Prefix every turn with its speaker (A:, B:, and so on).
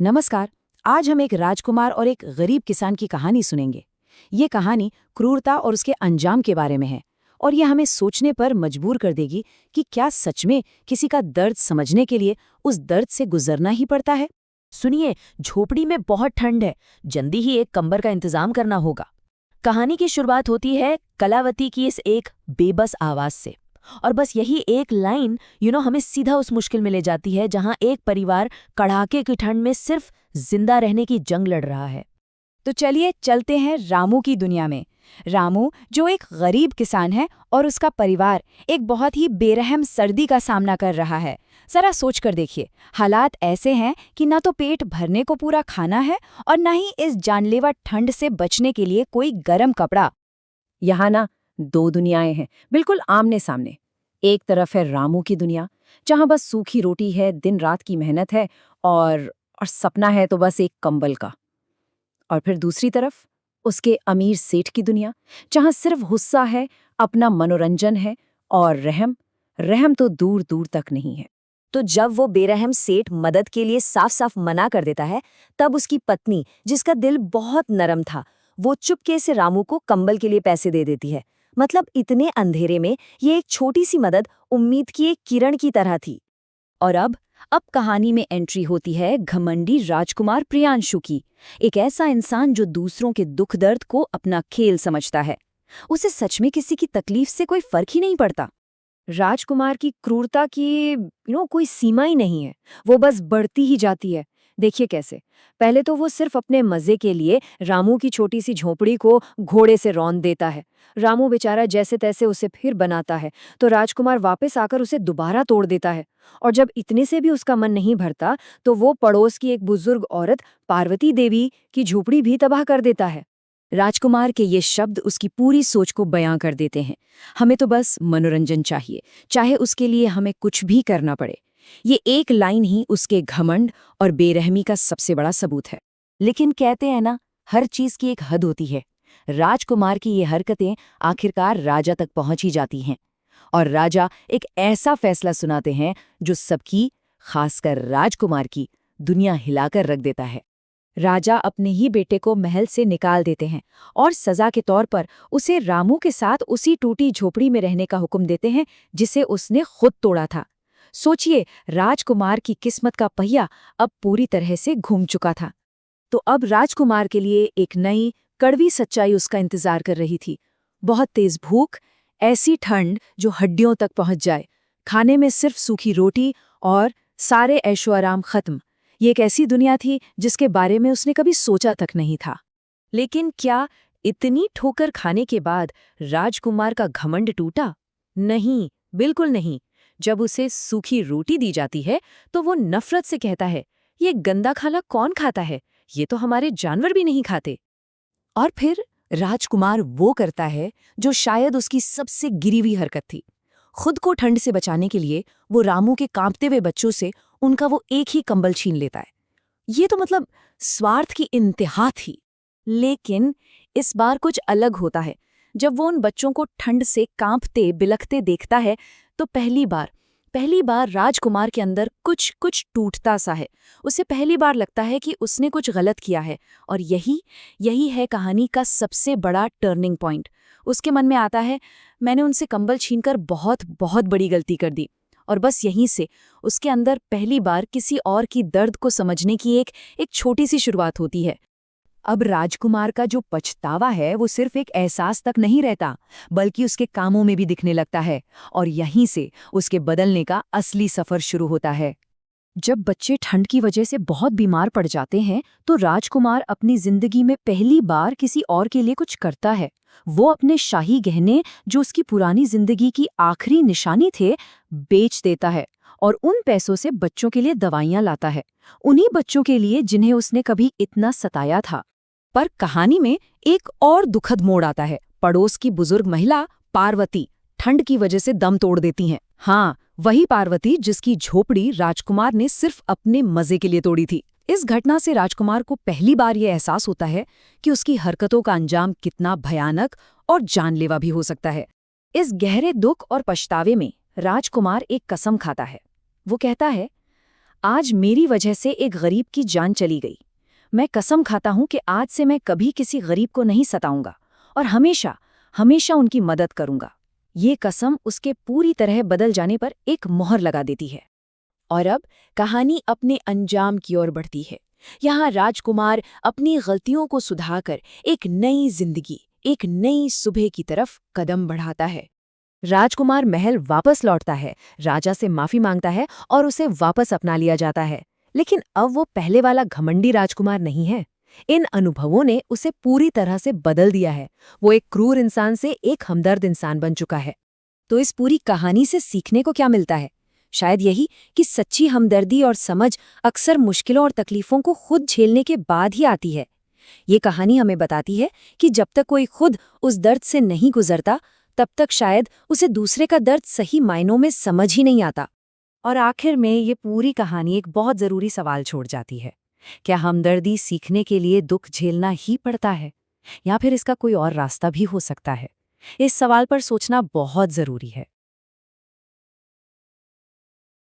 A: नमस्कार। आज हम एक राजकुमार और एक गरीब किसान की कहानी सुनेंगे। ये कहानी क्रूरता और उसके अंजाम के बारे में है और ये हमें सोचने पर मजबूर कर देगी कि क्या सच में किसी का दर्द समझने के लिए उस दर्द से गुजरना ही पड़ता है।
B: सुनिए, झोपड़ी में बहुत ठंड है। जल्दी ही एक कंबल का इंतजाम करना होगा। कहानी की शुरुआत होती है कलावती की इस एक बेबस आवाज से। और बस यही एक लाइन हमें सीधा उस मुश्किल में ले जाती है जहां एक परिवार कड़ाके की ठंड में सिर्फ जिंदा रहने की जंग लड़ रहा है।
A: तो चलिए चलते हैं रामू की दुनिया में। रामू जो एक गरीब किसान है और उसका परिवार एक बहुत ही बेरहम सर्दी का सामना कर रहा है। जरा सोच कर देखिए, हालात ऐसे हैं कि ना तो पेट भरने को पूरा खाना है और ना ही इस जानलेवा ठंड से बचने के लिए कोई गर्म कपड़ा। यहाँ ना दो दुनियाएं हैं, बिल्कुल आमने सामने। एक तरफ है रामू की दुनिया, जहाँ बस सूखी रोटी है, दिन रात की मेहनत है और सपना है तो बस एक कंबल का। और फिर दूसरी तरफ उसके अमीर सेठ की दुनिया, जहां सिर्फ गुस्सा है, अपना मनोरंजन है और रहम रहम तो दूर दूर तक नहीं है।
B: तो जब वो बेरहम सेठ मदद के लिए साफ साफ मना कर देता है, तब उसकी पत्नी, जिसका दिल बहुत नरम था, वो चुपके से रामू को कंबल के लिए पैसे दे देती है। मतलब इतने अंधेरे में ये एक छोटी सी मदद उम्मीद की एक किरण की तरह थी।
A: और अब कहानी में एंट्री होती है घमंडी राजकुमार प्रियांशु की। एक ऐसा इंसान जो दूसरों के दुख दर्द को अपना खेल समझता है। उसे सच में किसी की तकलीफ से कोई फर्क ही नहीं पड़ता। राजकुमार की क्रूरता की कोई सीमा ही नहीं है, वो बस बढ़ती ही जाती है। देखिए कैसे। पहले तो वो सिर्फ अपने मजे के लिए रामू की छोटी सी झोपड़ी को घोड़े से रौंद देता है। रामू बेचारा जैसे तैसे उसे फिर बनाता है, तो राजकुमार वापस आकर उसे दोबारा तोड़ देता है। और जब इतने से भी उसका मन नहीं भरता, तो वो पड़ोस की एक बुजुर्ग औरत पार्वती देवी की झोपड़ी भी तबाह कर देता है। राजकुमार के ये शब्द उसकी पूरी सोच को बयां कर देते हैं। हमें तो बस मनोरंजन चाहिए, चाहे उसके लिए हमें कुछ भी करना पड़े। ये एक लाइन ही उसके घमंड और बेरहमी का सबसे बड़ा सबूत है। लेकिन कहते हैं ना, हर चीज की एक हद होती है। राजकुमार की ये हरकतें आखिरकार राजा तक पहुंच ही जाती हैं और राजा एक ऐसा फैसला सुनाते हैं जो सबकी, खासकर राजकुमार की, दुनिया हिलाकर रख देता है। राजा अपने ही बेटे को महल से निकाल देते हैं और सजा के तौर पर उसे रामू के साथ उसी टूटी झोपड़ी में रहने का हुक्म देते हैं जिसे उसने खुद तोड़ा था। सोचिए, राजकुमार की किस्मत का पहिया अब पूरी तरह से घूम चुका था। तो अब राजकुमार के लिए एक नई कड़वी सच्चाई उसका इंतजार कर रही थी। बहुत तेज भूख, ऐसी ठंड जो हड्डियों तक पहुंच जाए, खाने में सिर्फ सूखी रोटी और सारे ऐशो आराम खत्म। ये एक ऐसी दुनिया थी जिसके बारे में उसने कभी सोचा तक नहीं था। लेकिन क्या इतनी ठोकर खाने के बाद राजकुमार का घमंड टूटा? नहीं, बिल्कुल नहीं। जब उसे सूखी रोटी दी जाती है तो वो नफरत से कहता है, ये गंदा खाना कौन खाता है? ये तो हमारे जानवर भी नहीं खाते। और फिर राजकुमार वो करता है जो शायद उसकी सबसे गिरी हुई हरकत थी। खुद को ठंड से बचाने के लिए वो रामू के कांपते हुए बच्चों से उनका वो एक ही कंबल छीन लेता है। ये तो मतलब स्वार्थ की इंतहा थी। लेकिन इस बार कुछ अलग होता है। जब वो उन बच्चों को ठंड से कांपते बिलखते देखता है, तो पहली बार राजकुमार के अंदर कुछ कुछ टूटता सा है। उसे पहली बार लगता है कि उसने कुछ गलत किया है। और यही है कहानी का सबसे बड़ा टर्निंग पॉइंट। उसके मन में आता है, मैंने उनसे कंबल छीनकर बहुत बहुत बड़ी गलती कर दी। और बस यहीं से उसके अंदर पहली बार किसी और की दर्द को समझने की एक छोटी सी शुरुआत होती है। अब राजकुमार का जो पछतावा है वो सिर्फ एक एहसास तक नहीं रहता, बल्कि उसके कामों में भी दिखने लगता है। और यहीं से उसके बदलने का असली सफर शुरू होता है। जब बच्चे ठंड की वजह से बहुत बीमार पड़ जाते हैं, तो राजकुमार अपनी जिंदगी में पहली बार किसी और के लिए कुछ करता है। वो अपने शाही गहने, जो उसकी पुरानी जिंदगी की आखिरी निशानी थे, बेच देता है और उन पैसों से बच्चों के लिए दवाइयां लाता है। उन्हीं बच्चों के लिए जिन्हें उसने कभी इतना सताया था। पर कहानी में एक और दुखद मोड़ आता है। पड़ोस की बुजुर्ग महिला पार्वती ठंड की वजह से दम तोड़ देती हैं। हाँ, वही पार्वती जिसकी झोपड़ी राजकुमार ने सिर्फ अपने मजे के लिए तोड़ी थी। इस घटना से राजकुमार को पहली बार यह एहसास होता है कि उसकी हरकतों का अंजाम कितना भयानक और जानलेवा भी हो सकता है। इस गहरे दुख और पछतावे में राजकुमार एक कसम खाता है। वो कहता है, आज मेरी वजह से एक गरीब की जान चली गई। मैं कसम खाता हूं कि आज से मैं कभी किसी गरीब को नहीं सताऊंगा और हमेशा हमेशा उनकी मदद करूंगा। ये कसम उसके पूरी तरह बदल जाने पर एक मोहर लगा देती है।
B: और अब कहानी अपने अंजाम की ओर बढ़ती है। यहाँ राजकुमार अपनी गलतियों को सुधारकर एक नई जिंदगी, एक नई सुबह की तरफ कदम बढ़ाता है।
A: राजकुमार महल वापस लौटता है, राजा से माफी मांगता है और उसे वापस अपना लिया जाता है। लेकिन अब वो पहले वाला घमंडी राजकुमार नहीं है। इन अनुभवों ने उसे पूरी तरह से बदल दिया है। वो एक क्रूर इंसान से एक हमदर्द इंसान बन चुका है। तो इस पूरी कहानी से सीखने को क्या मिलता है? शायद यही कि सच्ची हमदर्दी और समझ अक्सर मुश्किलों और तकलीफों को खुद झेलने के बाद ही आती है। ये कहानी हमें बताती है कि जब तक कोई खुद उस दर्द से नहीं गुजरता, तब तक शायद उसे दूसरे का दर्द सही मायनों में समझ ही नहीं आता। और आखिर में ये पूरी कहानी एक बहुत ज़रूरी सवाल छोड़ जाती है। क्या हमदर्दी सीखने के लिए दुख झेलना ही पड़ता है, या फिर इसका कोई और रास्ता भी हो सकता है? इस सवाल पर सोचना बहुत ज़रूरी है।